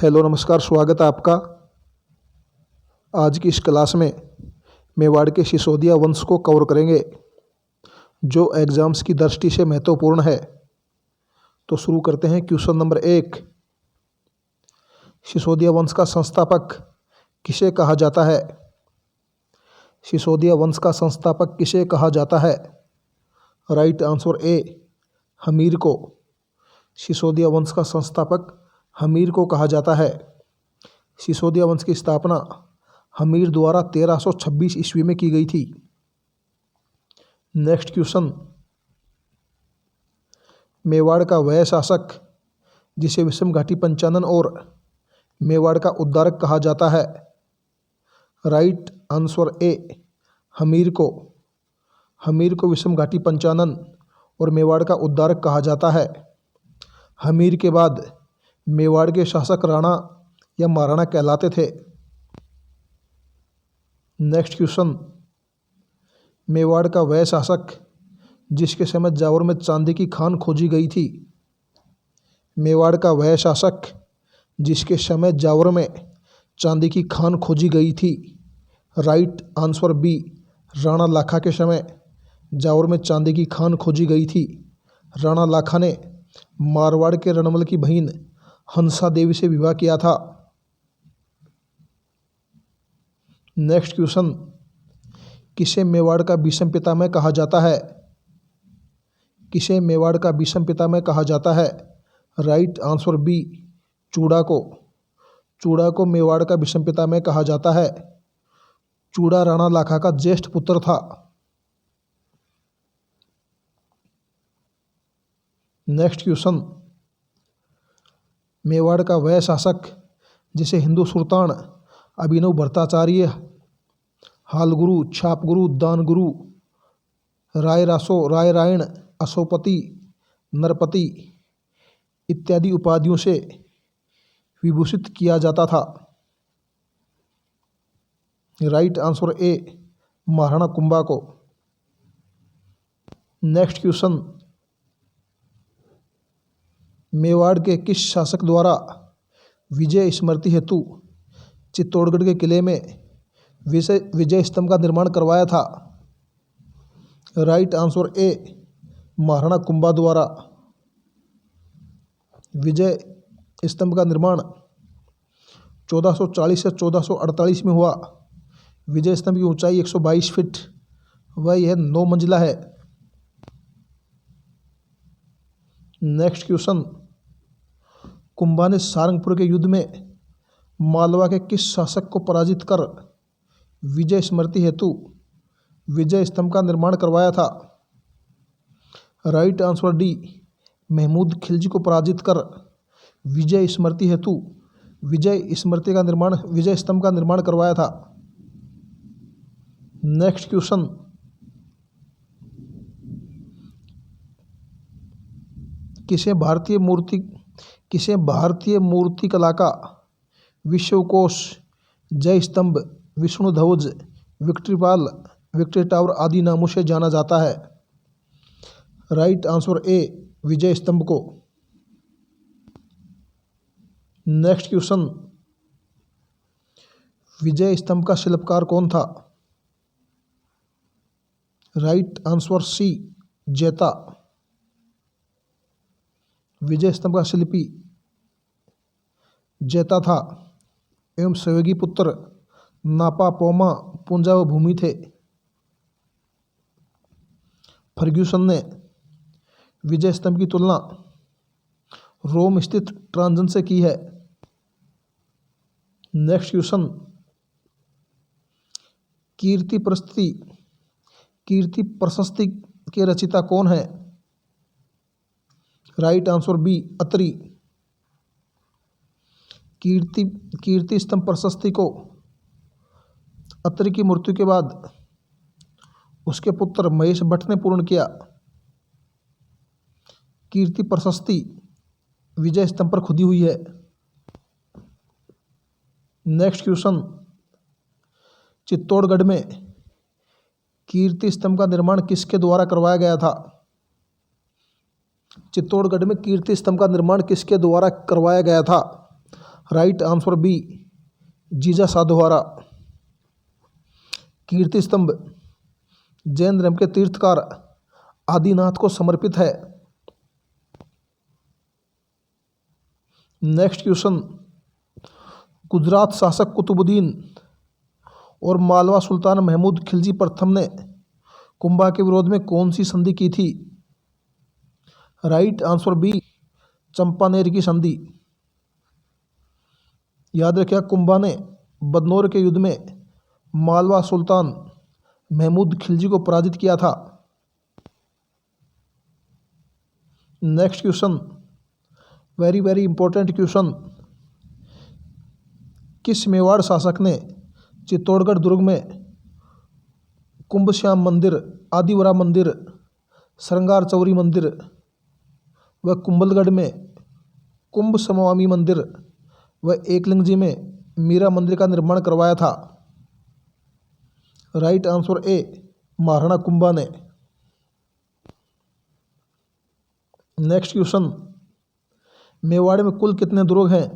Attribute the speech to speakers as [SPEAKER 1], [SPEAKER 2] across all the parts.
[SPEAKER 1] Hello नमस्कार, स्वागत है आपका। आज की इस क्लास में मेवाड़ के सिसोदिया वंश को कवर करेंगे, जो एग्जाम्स की दृष्टि से महत्वपूर्ण है। तो शुरू करते हैं। क्वेश्चन नंबर 1, सिसोदिया वंश का संस्थापक किसे कहा जाता है? सिसोदिया वंश का संस्थापक किसे कहा जाता है? राइट आंसर ए, हमीर को। सिसोदिया वंश का संस्थापक हमीर को कहा जाता है। सिसोदिया वंश की स्थापना हमीर द्वारा 1326 ईस्वी में की गई थी। नेक्स्ट क्वेश्चन, मेवाड़ का वह शासक जिसे विषम घाटी पंचानन और मेवाड़ का उद्धारक कहा जाता है? राइट आंसर ए, हमीर को। हमीर को विषम घाटी पंचानन और मेवाड़ का उद्धारक कहा जाता है। हमीर के बाद मेवाड़ के शासक राणा या महाराणा कहलाते थे। नेक्स्ट क्वेश्चन, मेवाड़ का वह शासक जिसके समय जावर में चांदी की खान खोजी गई थी? मेवाड़ का वह शासक जिसके समय जावर में चांदी की खान खोजी गई थी? राइट आंसर बी, राणा लाखा के समय जावर में चांदी की खान खोजी गई थी। राणा लाखा ने मारवाड़ के रणमल की बहन हंसा देवी से विवाह किया था। नेक्स्ट क्वेश्चन, किसे मेवाड़ का विषम पितामह कहा जाता है? किसे मेवाड़ का विषम पितामह कहा जाता है? राइट आंसर बी, चूड़ा को। चूड़ा को मेवाड़ का विषम पितामह कहा जाता है। चूड़ा राणा लाखा का ज्येष्ठ पुत्र था। नेक्स्ट क्वेश्चन, मेवाड़ का वह शासक जिसे हिंदू सुल्तान अभिनव भट्टाचार्य, हालगुरु, छापगुरु, दानगुरु, राय रासो, राय रायण, अशोपति, नरपति इत्यादि उपाधियों से विभूषित किया जाता था? Right answer A, Maharana Kumbha को। नेक्स्ट क्वेश्चन, मेवाड़ के किस शासक द्वारा विजय स्मृति हेतु चित्तौड़गढ़ के किले में विजय स्तंभ का निर्माण करवाया था? Right answer A, Maharana Kumbha द्वारा। विजय स्तंभ का निर्माण 1440 से 1448 में हुआ। विजय स्तंभ की ऊंचाई 122 फीट, वह यह 9 मंजिला है। नेक्स्ट क्वेश्चन, कुंभा ने सारंगपुर के युद्ध में मालवा के किस शासक को पराजित कर विजय स्मृति हेतु विजय स्तंभ का निर्माण करवाया था? Right answer D, Mahmud Khilji को पराजित कर विजय स्मृति हेतु विजय स्तंभ का निर्माण करवाया था। नेक्स्ट क्वेश्चन, किसे भारतीय मूर्ति कला का विश्वकोश, जय स्तंभ, विष्णु ध्वज, विक्ट्री टावर आदि नामों से जाना जाता है? राइट आंसर ए, विजय स्तंभ को। नेक्स्ट क्वेश्चन, विजय स्तंभ का शिल्पकार कौन था? राइट आंसर सी, जैता। विजय स्तंभ का शिल्पी जैता था एवं सहयोगी पुत्र नापा, पोमा, पुंजा व भूमि थे। फर्ग्यूसन ने विजय स्तंभ की तुलना रोम स्थित ट्रांजन से की है। नेक्स्ट क्वेश्चन, कीर्ति प्रशस्ति के रचयिता कौन है? Right answer B, Atri. Kirti Stambh Prashasti को अत्रि की मृत्यु के बाद उसके पुत्र महेश भट्ट ने पूर्ण किया। कीर्ति प्रशस्ति विजय स्तंभ पर खुदी हुई है। नेक्स्ट क्वेश्चन, चित्तौड़गढ़ में कीर्ति स्तंभ का निर्माण किसके द्वारा करवाया गया था? चित्तौड़गढ़ में कीर्ति स्तंभ का निर्माण किसके द्वारा करवाया गया था? राइट आंसर बी जीजा साधुवारा। कीर्ति स्तंभ जैन धर्म के तीर्थकार आदिनाथ को समर्पित है। नेक्स्ट क्वेश्चन, गुजरात शासक कुतुबुद्दीन और मालवा सुल्तान महमूद खिलजी प्रथम ने कुंभा के विरोध में कौन सी संधि की थी? राइट आंसर बी चंपानेर की संधि। याद रखिए, कुंभा ने बदनौर के युद्ध में मालवा सुल्तान महमूद खिलजी को पराजित किया था। Next question, very very important question, किस मेवाड़ शासक ने चित्तौड़गढ़ दुर्ग में कुंभश्याम मंदिर, आदिवरा मंदिर, श्रृंगार चौरी मंदिर व कुंभलगढ़ में कुंभ समवामी मंदिर व एकलिंगजी में मीरा मंदिर का निर्माण करवाया था? Right answer A Maharana Kumbha ने। नेक्स्ट क्वेश्चन, मेवाड़ में कुल कितने दुर्ग हैं?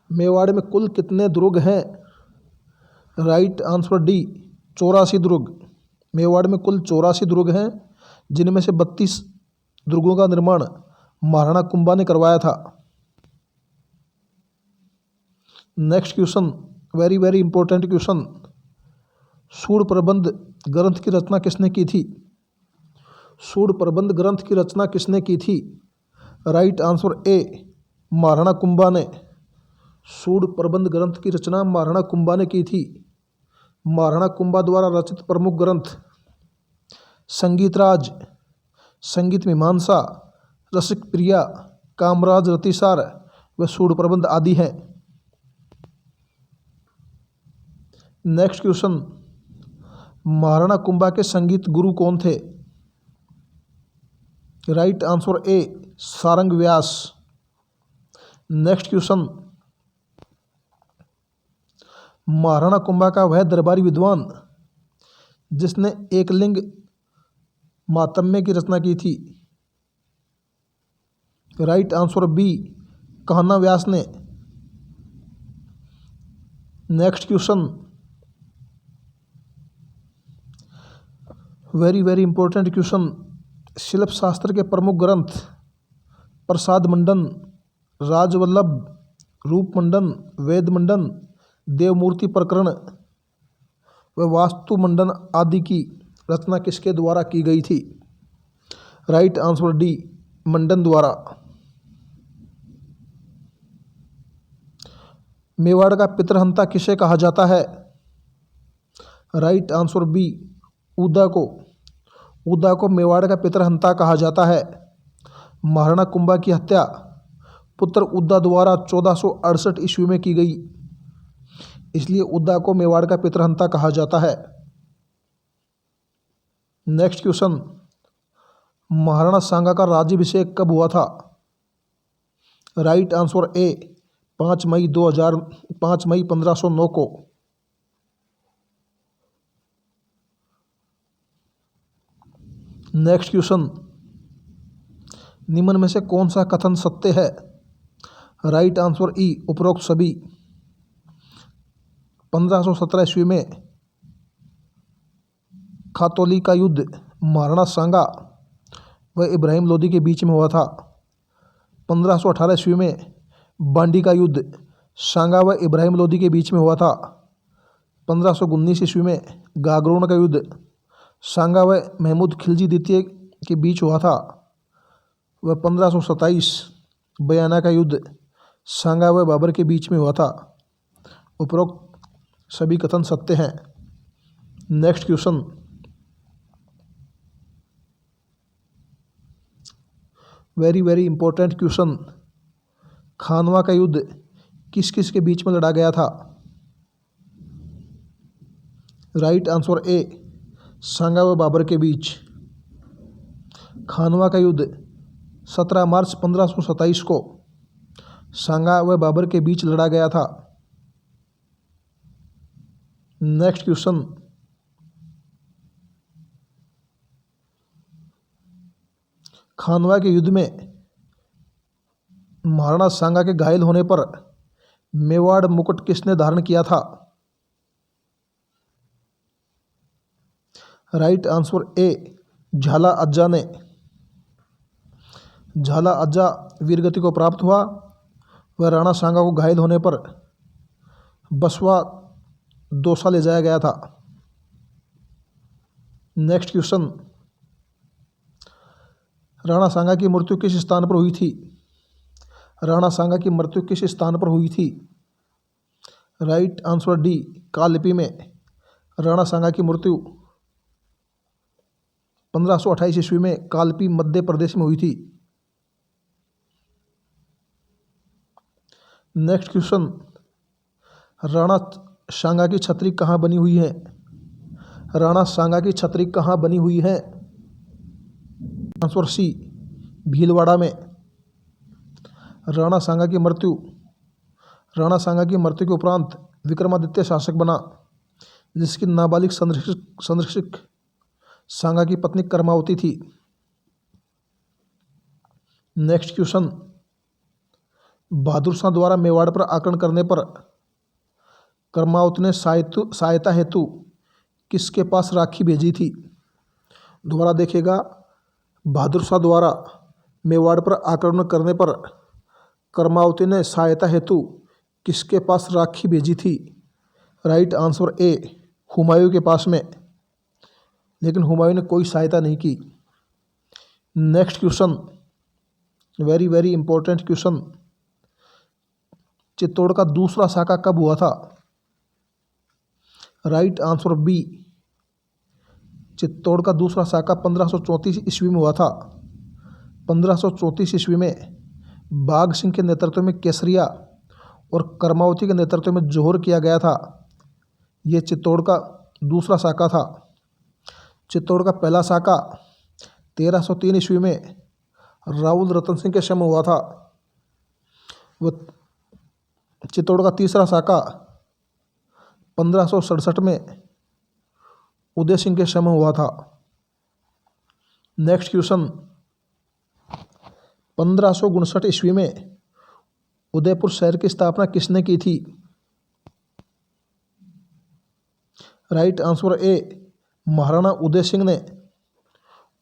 [SPEAKER 1] मेवाड़ में कुल कितने दुर्ग हैं? राइट आंसर डी 84 दुर्ग। मेवाड़ में कुल 84 दुर्ग हैं, जिनमें से 32 दुर्गों का निर्माण महाराणा कुंभा ने करवाया था। Next question, very very important question, Sud Prabandh ग्रंथ की रचना किसने की थी? सूड प्रबंध ग्रंथ की रचना किसने की थी? Right answer A Maharana Kumbha ने। सूड प्रबंध ग्रंथ की रचना महाराणा कुंभा ने की थी। महाराणा कुंभा द्वारा रचित प्रमुख ग्रंथ संगीतराज, संगीत मीमांसा, रसिक प्रिया, कामराज रतिसार व सूड प्रबंध आदि हैं। नेक्स्ट क्वेश्चन, महाराणा कुंभा के संगीत गुरु कौन थे? राइट आंसर ए सारंग व्यास। नेक्स्ट क्वेश्चन, महाराणा कुंभा का वह दरबारी विद्वान जिसने एकलिंग मातम्य की रचना की थी? राइट आंसर बी कान्हा व्यास ने। Next question, very very important question, शिल्प शास्त्र के प्रमुख ग्रंथ प्रसाद मंडन, राजवल्लभ, रूप मंडन, वेद मंडन, देवमूर्ति प्रकरण व वास्तु मंडन आदि की रचना किसके द्वारा की गई थी? राइट आंसर डी मंडन द्वारा। मेवाड़ का पितृहंता किसे कहा जाता है? राइट आंसर बी उदा को। उदा को मेवाड़ का पितृहंता कहा जाता है। महाराणा कुंभा की हत्या पुत्र उदा द्वारा 1468 ईस्वी में की गई, इसलिए उदा को मेवाड़ का पितृहंता कहा जाता है। नेक्स्ट क्वेश्चन, महाराणा सांगा का राज्याभिषेक कब हुआ था? राइट आंसर ए 5 मई 1509 को। नेक्स्ट क्वेश्चन, निम्न में से कौन सा कथन सत्य है? राइट आंसर ई उपरोक्त सभी। 1517 ईस्वी में खातौली का युद्ध महाराणा सांगा व इब्राहिम लोदी के बीच में हुआ था। 1518 ईस्वी में बांडी का युद्ध सांगा व इब्राहिम लोदी के बीच में हुआ था। 1519 ईस्वी में गागरोन का युद्ध सांगा व महमूद खिलजी द्वितीय के बीच हुआ था। व 1527 बयाना का युद्ध सांगा व बाबर के बीच में हुआ था। उपरोक्त सभी कथन सत्य हैं। Next question, very very important question, Khanwa का युद्ध किस किस के बीच में लड़ा गया था? राइट आंसर ए सांगा व बाबर के बीच। खानवा का युद्ध 17 मार्च 1527 को सांगा व बाबर के बीच लड़ा गया था। नेक्स्ट क्वेश्चन, खानवा के युद्ध में महाराणा सांगा के घायल होने पर मेवाड़ मुकुट किसने धारण किया था? राइट आंसर ए, झाला अज्जा ने। झाला अज्जा वीरगति को प्राप्त हुआ। वह राणा सांगा को घायल होने पर बसवा दौसा ले जाया गया था। नेक्स्ट क्वेश्चन, राणा सांगा की मृत्यु किस स्थान पर हुई थी? राणा सांगा की मृत्यु किस स्थान पर हुई थी? राइट आंसर डी, कालपी में। राणा सांगा की मृत्यु 1528 ईस्वी में कालपी मध्य प्रदेश में हुई थी। नेक्स्ट क्वेश्चन, राणा सांगा की छतरी कहाँ बनी हुई है? राणा सांगा की छतरी कहाँ बनी हुई है? आंसर सी, भीलवाड़ा में। राणा सांगा की मृत्यु के उपरांत विक्रमादित्य शासक बना, जिसकी नाबालिग संरक्षक सांगा की पत्नी कर्मावती थी। नेक्स्ट क्वेश्चन, बहादुर शाह द्वारा मेवाड़ पर आक्रमण करने पर कर्मावती ने सहायता हेतु किसके पास राखी भेजी थी? दोबारा देखिएगा, बहादुर शाह द्वारा मेवाड़ पर आक्रमण करने पर कर्मावती ने सहायता हेतु किसके पास राखी भेजी थी? राइट आंसर ए, हुमायूं के पास में। लेकिन हुमायूं ने कोई सहायता नहीं की। Next question, very very important question, Chittor का दूसरा साका कब हुआ था? राइट आंसर बी, चित्तौड़ का दूसरा साका 1534 ईस्वी में हुआ था। 1534 ईस्वी में बाघ सिंह के नेतृत्व में केसरिया और कर्मावती के नेतृत्व में जोहर किया गया था। यह चित्तौड़ का दूसरा साका था। चित्तौड़ का पहला साका 1303 ईस्वी में राहुल रतन सिंह के समय हुआ था। वह चित्तौड़ का तीसरा साका 1567 में उदय सिंह के समय हुआ था। नेक्स्ट क्वेश्चन, 1559 ईस्वी में उदयपुर शहर की स्थापना किसने की थी? Right answer A, Maharana Uday Singh ने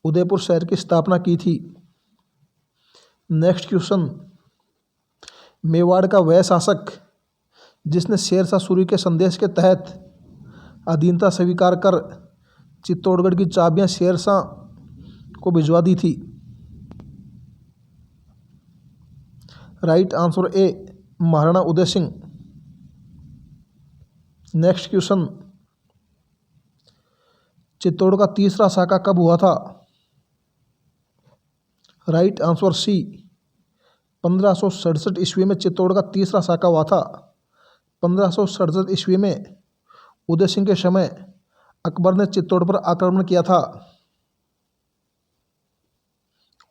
[SPEAKER 1] उदयपुर शहर की स्थापना की थी। नेक्स्ट क्वेश्चन, मेवाड़ का वह शासक जिसने शेरशाह सूरी के संदेश के तहत अधीनता स्वीकार कर चित्तौड़गढ़ की चाबियां शेरशाह को भिजवा दी थी? Right answer A, Maharana Uday Singh. Next question, Chittor का तीसरा साका कब हुआ था? राइट आंसर सी, 1567 ईस्वी में चित्तौड़ का तीसरा साका हुआ था। 1567 ईस्वी में उदय सिंह के समय अकबर ने चित्तौड़ पर आक्रमण किया था।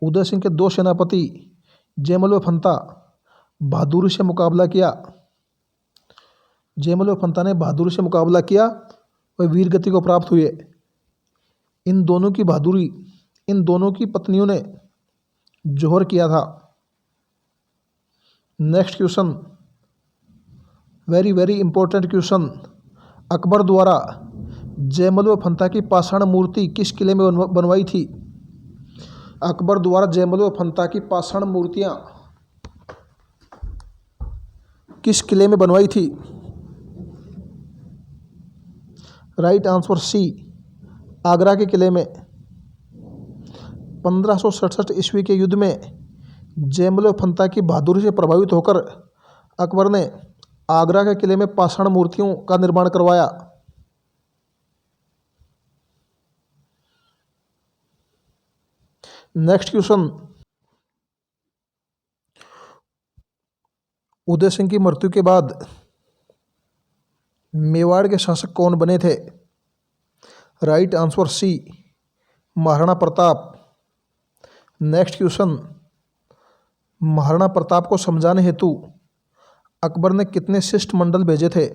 [SPEAKER 1] उदय सिंह के दो सेनापति जयमल व फंता बहादुरी से मुकाबला किया। जयमल व फंता ने बहादुरी से मुकाबला किया और वीरगति को प्राप्त हुए। इन दोनों की बहादुरी, इन दोनों की पत्नियों ने जोहर किया था। Next question, very very important question, Akbar द्वारा जयमल व फंता की पाषाण मूर्ति किस किले में बनवाई थी? अकबर द्वारा जयमल व फंता की पाषाण मूर्तियां किस किले में बनवाई थी? राइट आंसर सी, आगरा के किले में। 1567 ईस्वी के युद्ध में जयमल व फंता की बहादुरी से प्रभावित होकर अकबर ने आगरा के किले में पाषाण मूर्तियों का निर्माण करवाया। नेक्स्ट क्वेश्चन, उदय सिंह की मृत्यु के बाद मेवाड़ के शासक कौन बने थे? Right answer C, Maharana Pratap. Next question, Maharana Pratap को समझाने हेतु अकबर ने कितने शिष्टमंडल भेजे थे?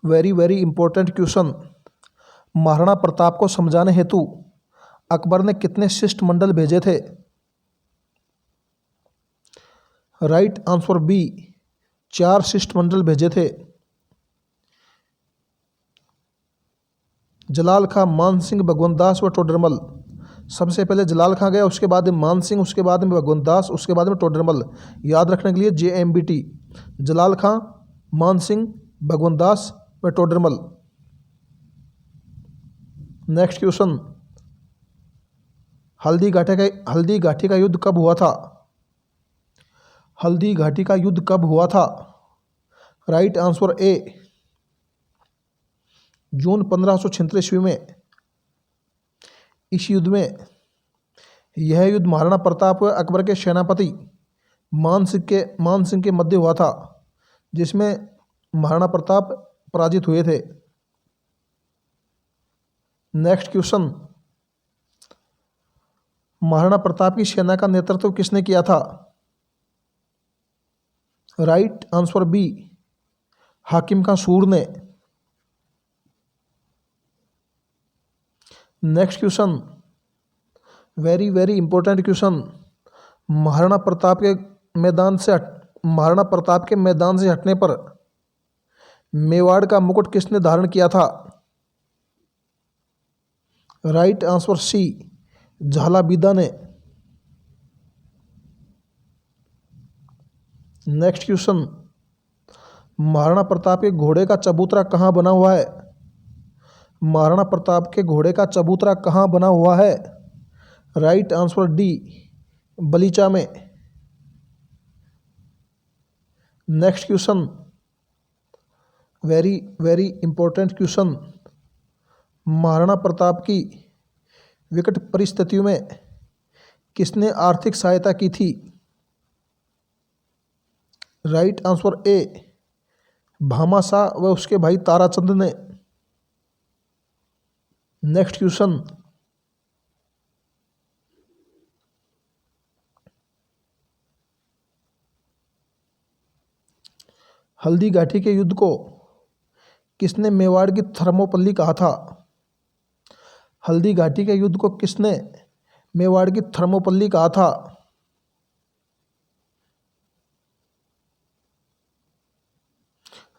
[SPEAKER 1] Very very important question, Maharana Pratap को समझाने हेतु अकबर ने कितने शिष्टमंडल भेजे थे? राइट आंसर बी, 4 शिष्टमंडल भेजे थे। जलाल खां, मान सिंह, भगवंत दास व टोडरमल। सबसे पहले जलाल खां गया, उसके बाद में मान सिंह, उसके बाद में भगवंत दास, उसके बाद में टोडरमल। याद रखने के लिए JMBT, जलाल खां, मान सिंह, भगवंत दास व टोडरमल। नेक्स्ट क्वेश्चन, हल्दी घाटी का युद्ध कब हुआ था? हल्दी घाटी का युद्ध कब हुआ था? राइट आंसर ए, जून 1536 ईस्वी में। इस युद्ध में, यह युद्ध महाराणा प्रताप व अकबर के सेनापति मान सिंह के मध्य हुआ था, जिसमें महाराणा प्रताप पराजित हुए थे। नेक्स्ट क्वेश्चन, महाराणा प्रताप की सेना का नेतृत्व किसने किया था? राइट आंसर बी, हाकिम खां सूर ने। Next question, very very important question, Maharana Pratap के मैदान से हटने पर मेवाड़ का मुकुट किसने धारण किया था? राइट आंसर सी, झालाबीदा ने। नेक्स्ट क्वेश्चन, महाराणा प्रताप के घोड़े का चबूतरा कहाँ बना हुआ है? महाराणा प्रताप के घोड़े का चबूतरा कहाँ बना हुआ है? राइट आंसर डी, बलीचा में। Next question, very very important question, Maharana Pratap की विकट परिस्थितियों में किसने आर्थिक सहायता की थी? राइट आंसर ए, भामाशाह व उसके भाई ताराचंद ने। नेक्स्ट क्वेश्चन, हल्दी घाटी के युद्ध को किसने मेवाड़ की थर्मोपल्ली कहा था? हल्दी घाटी के युद्ध को किसने मेवाड़ की थर्मोपल्ली कहा था?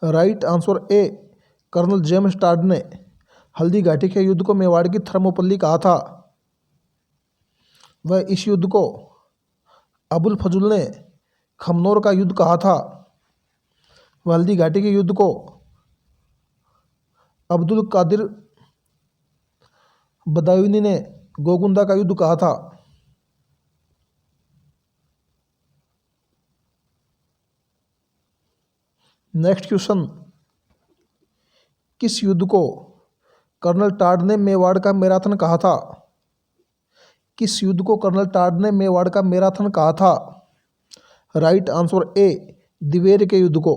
[SPEAKER 1] Right answer A, colonel James Tod ने हल्दी घाटी के युद्ध को मेवाड़ की थर्मोपल्ली कहा था। वह इस युद्ध को अबुल फजल ने खमनोर का युद्ध कहा था। वह हल्दी घाटी के युद्ध को अब्दुल कादिर बदायूनी ने गोगुंदा का युद्ध कहा था। नेक्स्ट क्वेश्चन, किस युद्ध को कर्नल टॉड ने मेवाड़ का मैराथन कहा था? किस युद्ध को कर्नल टॉड ने मेवाड़ का मैराथन कहा था? राइट आंसर ए, दिवेर के युद्ध को।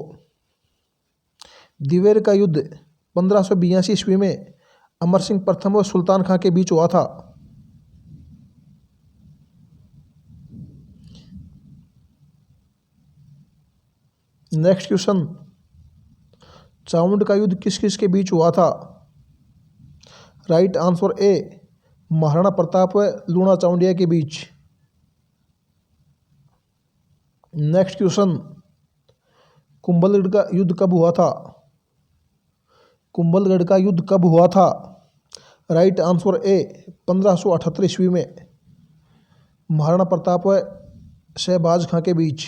[SPEAKER 1] दिवेर का युद्ध 1582 ईस्वी में अमर सिंह प्रथम और सुल्तान खां के बीच हुआ था। नेक्स्ट क्वेश्चन, चामुंड का युद्ध किस किस के बीच हुआ था? Right answer A, Maharana Pratap व लूणा चामुंडिया के बीच। नेक्स्ट क्वेश्चन, कुंभलगढ़ का युद्ध कब हुआ था? कुंभलगढ़ का युद्ध कब हुआ था? राइट आंसर ए, 1578 ईस्वी में महाराणा प्रताप व शहबाज खां के बीच।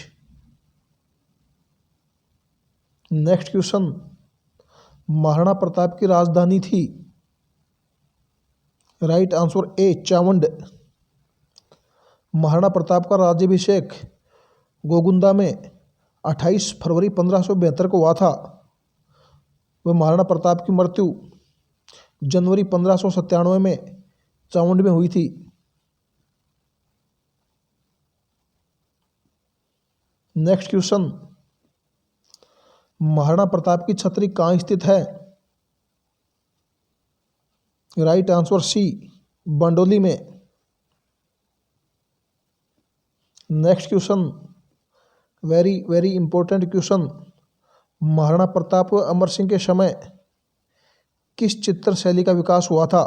[SPEAKER 1] नेक्स्ट क्वेश्चन, महाराणा प्रताप की राजधानी थी? Right answer A, Chavand. Maharana Pratap का राज्याभिषेक गोगुंदा में 28 फरवरी 1572 को हुआ था। वह महाराणा प्रताप की मृत्यु जनवरी 1597 में चामुंड में हुई थी। नेक्स्ट क्वेश्चन, महाराणा प्रताप की छतरी कहाँ स्थित है? राइट आंसर सी, बंडोली में। Next question, very very important question, Maharana Pratap व अमर सिंह के समय किस चित्र शैली का विकास हुआ था?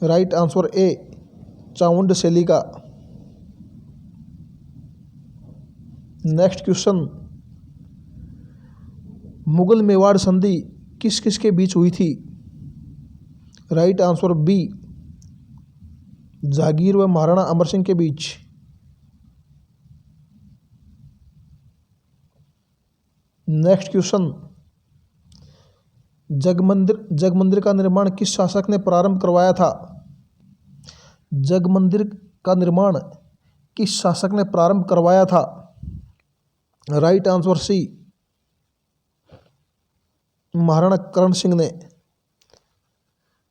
[SPEAKER 1] राइट आंसर ए, चामुंड शैली का। नेक्स्ट क्वेश्चन, मुगल मेवाड़ संधि किस किस के बीच हुई थी? राइट आंसर बी, जहांगीर व महाराणा अमर सिंह के बीच। नेक्स्ट क्वेश्चन, जगमंदिर का निर्माण किस शासक ने प्रारंभ करवाया था? जगमंदिर का निर्माण किस शासक ने प्रारंभ करवाया था? Right answer C, Maharana Karan Singh ने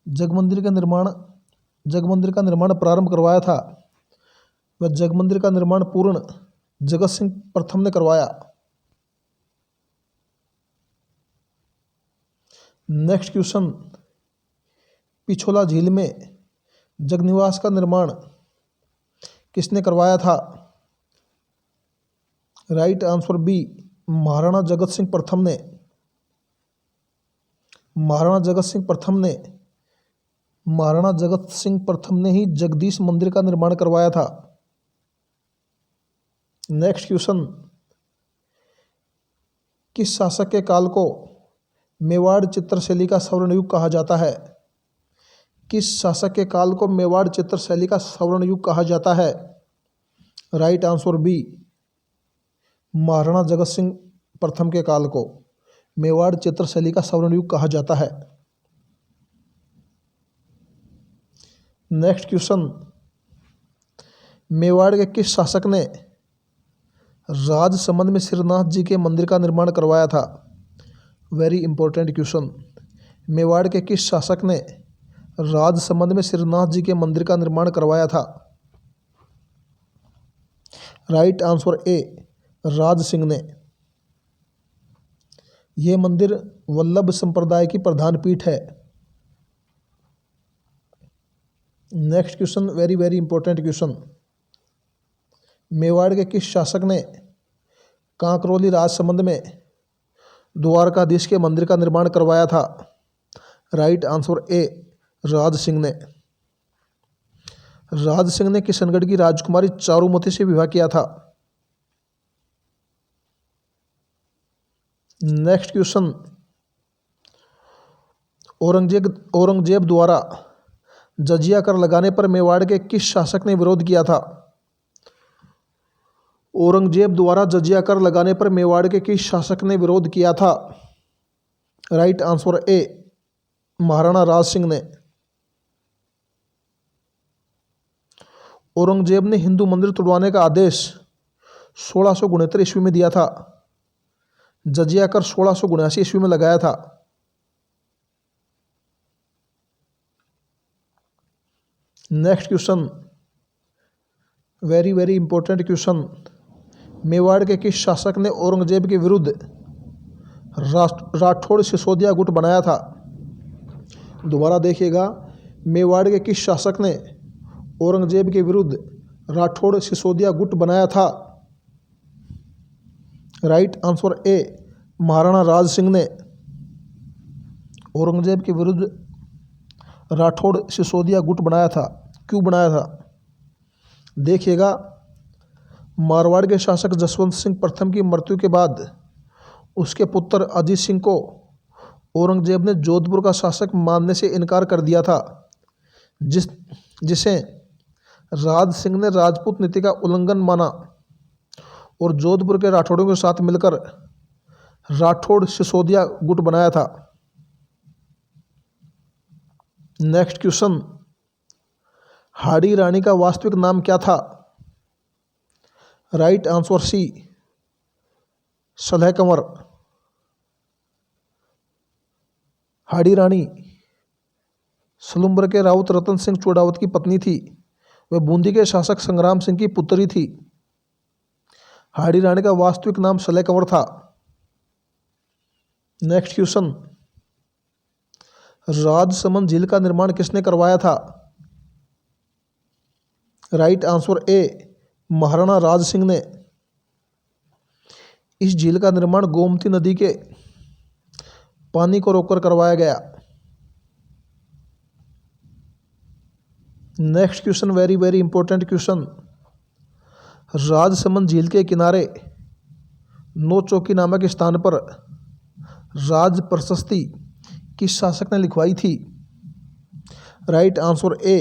[SPEAKER 1] जगमंदिर का निर्माण प्रारंभ करवाया था। वह जगमंदिर का निर्माण पूर्ण जगत सिंह प्रथम ने करवाया। नेक्स्ट क्वेश्चन, पिछोला झील में जगनिवास का निर्माण किसने करवाया था? Right answer B, Maharana Jagat Singh प्रथम ने। महाराणा जगत सिंह प्रथम ने ही जगदीश मंदिर का निर्माण करवाया था। नेक्स्ट क्वेश्चन, किस शासक के काल को मेवाड़ चित्रशैली का स्वर्ण युग कहा जाता है? किस शासक के काल को मेवाड़ चित्रशैली का स्वर्ण युग कहा जाता है? Right answer B, Maharana Jagat Singh प्रथम के काल को मेवाड़ चित्रशैली का स्वर्ण युग कहा जाता है। नेक्स्ट क्वेश्चन, मेवाड़ के किस शासक ने राजसमंद में श्रीनाथ जी के मंदिर का निर्माण करवाया था? Very important question. मेवाड़ के किस शासक ने राजसमंद में श्रीनाथ जी के मंदिर का निर्माण करवाया था? राइट आंसर ए, राज सिंह ने। यह मंदिर वल्लभ संप्रदाय की प्रधान पीठ है। Next question, very very important question. Mewar के किस शासक ने कांकरोली राजसमंद में द्वारकाधीश के मंदिर का निर्माण करवाया था? राइट आंसर ए, राज सिंह ने। राज सिंह ने किशनगढ़ की राजकुमारी चारुमती से विवाह किया था। नेक्स्ट क्वेश्चन, औरंगजेब द्वारा जजिया कर लगाने पर मेवाड़ के किस शासक ने विरोध किया था? औरंगजेब द्वारा जजिया कर लगाने पर मेवाड़ के किस शासक ने विरोध किया था? Right answer A, Maharana Raj Singh ने। औरंगजेब ने हिंदू मंदिर तुड़वाने का आदेश 1669 ईस्वी में दिया था। जजिया कर 1679 ईस्वी में लगाया था। Next question, very very important question. Mewar के किस शासक ने औरंगजेब के विरुद्ध राठौड़ सिसोदिया गुट बनाया था? दोबारा देखिएगा, मेवाड़ के किस शासक ने औरंगजेब के विरुद्ध राठौड़ सिसोदिया गुट बनाया था? Right answer A, Maharana Raj Singh ने औरंगजेब के विरुद्ध राठौड़ सिसोदिया गुट बनाया था। क्यों बनाया था? देखिएगा, मारवाड़ के शासक जसवंत सिंह प्रथम की मृत्यु के बाद उसके पुत्र अजीत सिंह को औरंगजेब ने जोधपुर का शासक मानने से इनकार कर दिया था, जिसे राज सिंह ने राजपूत नीति का उल्लंघन माना और जोधपुर के राठौड़ों के साथ मिलकर राठौड़ सिसोदिया गुट बनाया था। नेक्स्ट क्वेश्चन, हाड़ी रानी का वास्तविक नाम क्या था? राइट आंसर सी, सलह कंवर। हाड़ी रानी सलुम्बर के राउत रतन सिंह चोड़ावत की पत्नी थी। वह बूंदी के शासक संग्राम सिंह की पुत्री थी। हाड़ी रानी का वास्तविक नाम सलह कंवर था। नेक्स्ट क्वेश्चन, राजसमंद झील का निर्माण किसने करवाया था? Right answer A, Maharana Raj Singh ने। इस झील का निर्माण गोमती नदी के पानी को रोककर करवाया गया। Next question, very very important question. Rajsamand झील के किनारे नौचौकी नामक स्थान पर राज प्रशस्ति किस शासक ने लिखवाई थी? Right answer A,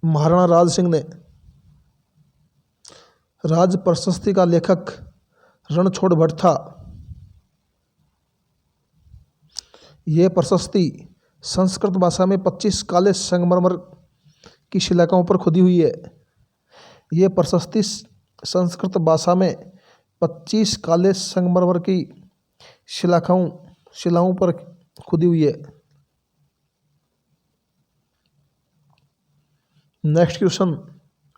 [SPEAKER 1] Maharana Raj Singh ने। राज प्रशस्ति का लेखक रणछोड़ भट्ट था। यह प्रशस्ति संस्कृत भाषा में 25 काले संगमरमर की शिलाओं पर खुदी हुई है। यह प्रशस्ति संस्कृत भाषा में 25 काले संगमरमर की शिलाओं पर खुदी हुई है। Next question,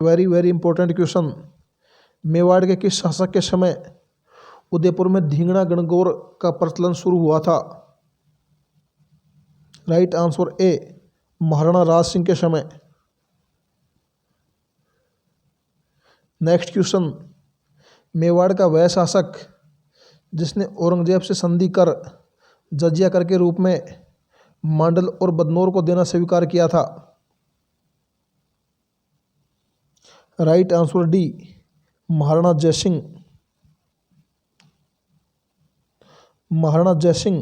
[SPEAKER 1] very very important question. Mewar के किस शासक के समय उदयपुर में धींगना गणगौर का प्रचलन शुरू हुआ था? Right answer A, Maharana Raj Singh के समय। नेक्स्ट क्वेश्चन, मेवाड़ का वह शासक जिसने औरंगजेब से संधि कर जजिया कर के रूप में मांडल और बदनौर को देना स्वीकार किया था? Right answer D, Maharana Jaisingh. Maharana Jaisingh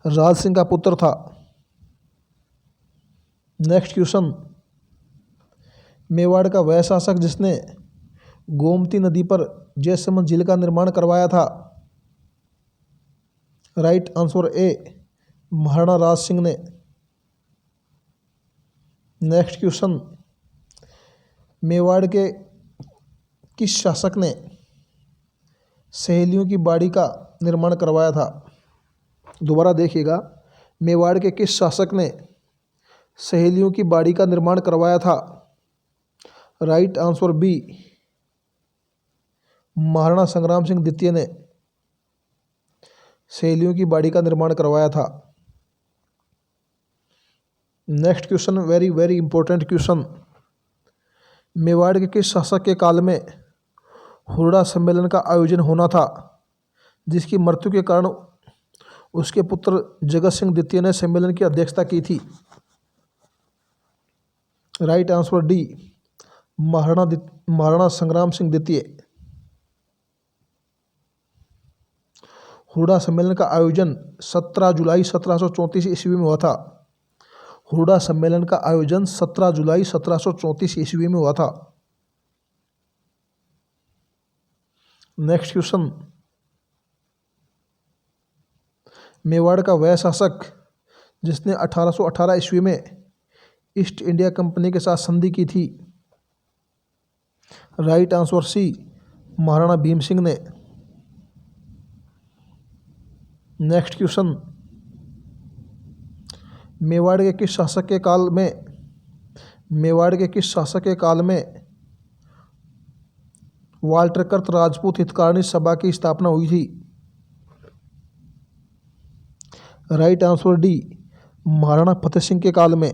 [SPEAKER 1] Raj Singh का पुत्र था। नेक्स्ट क्वेश्चन, मेवाड़ का वह शासक जिसने गोमती नदी पर जयसमंद झील का निर्माण करवाया था? Right answer A, Maharana Raj Singh ने। नेक्स्ट क्वेश्चन, मेवाड़ के किस शासक ने सहेलियों की बाड़ी का निर्माण करवाया था? दोबारा देखिएगा, मेवाड़ के किस शासक ने सहेलियों की बाड़ी का निर्माण करवाया था? राइट आंसर बी, महाराणा संग्राम सिंह द्वितीय ने सहेलियों की बाड़ी का निर्माण करवाया था। Next question, very very important question. Mewar के किस शासक के काल में हुरडा सम्मेलन का आयोजन होना था, जिसकी मृत्यु के कारण उसके पुत्र जगत सिंह द्वितीय ने सम्मेलन की अध्यक्षता की थी? राइट आंसर डी, महाराणा संग्राम सिंह द्वितीय। हुरडा सम्मेलन का आयोजन 17 जुलाई 1734 ईस्वी में हुआ था। हुरडा सम्मेलन का आयोजन 17 जुलाई 1734 ईस्वी में हुआ था। नेक्स्ट क्वेश्चन, मेवाड़ का वह शासक जिसने 1818 ईस्वी में ईस्ट इंडिया कंपनी के साथ संधि की थी? Right answer C, Maharana Bhim Singh ने। नेक्स्ट क्वेश्चन, मेवाड़ के किस शासक के काल में वाल्टरकृत राजपूत हितकारिणी सभा की स्थापना हुई थी? Right answer D, Maharana Fateh Singh के काल में।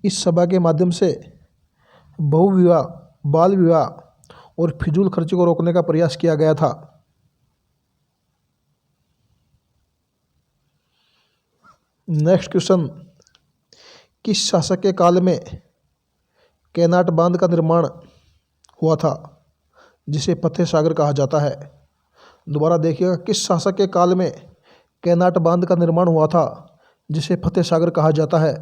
[SPEAKER 1] इस सभा के माध्यम से बहुविवाह, बाल विवाह और फिजूल खर्ची को रोकने का प्रयास किया गया था। नेक्स्ट क्वेश्चन, किस शासक के काल में कैनाट बांध का निर्माण हुआ था, जिसे फतेह सागर कहा जाता है? दोबारा देखिएगा, किस शासक के काल में कैनाट बांध का निर्माण हुआ था, जिसे फतेह सागर कहा जाता है?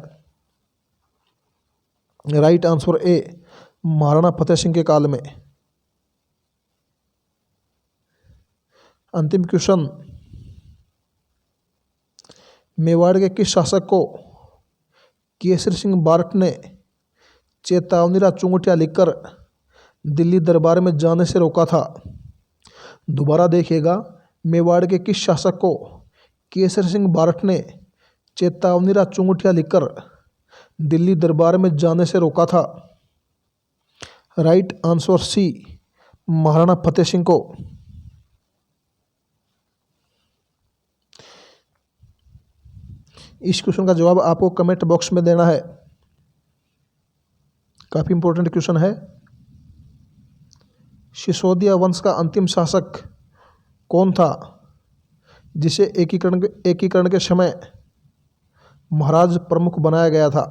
[SPEAKER 1] Right answer A, Maharana Fateh Singh के काल में। अंतिम क्वेश्चन, मेवाड़ के किस शासक को केसरी सिंह बारट ने चेतावनी चुंगटिया लिखकर दिल्ली दरबार में जाने से रोका था? दोबारा देखिएगा, मेवाड़ के किस शासक को केसरी सिंह बारट ने चेतावनी चुंगटिया लिखकर दिल्ली दरबार में जाने से रोका था? Right answer C, Maharana Fateh Singh को। इस क्वेश्चन का जवाब आपको कमेंट बॉक्स में देना है। काफी इंपॉर्टेंट क्वेश्चन है। सिसोदिया वंश का अंतिम शासक कौन था, जिसे एकीकरण के समय महाराज प्रमुख बनाया गया था?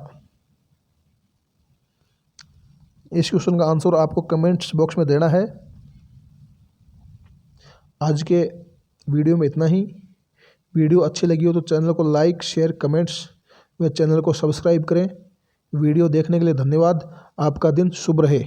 [SPEAKER 1] इस क्वेश्चन का आंसर आपको कमेंट्स बॉक्स में देना है। आज के वीडियो में इतना ही। वीडियो अच्छी लगी हो तो चैनल को लाइक, शेयर, कमेंट्स व चैनल को सब्सक्राइब करें। वीडियो देखने के लिए धन्यवाद। आपका दिन शुभ रहे।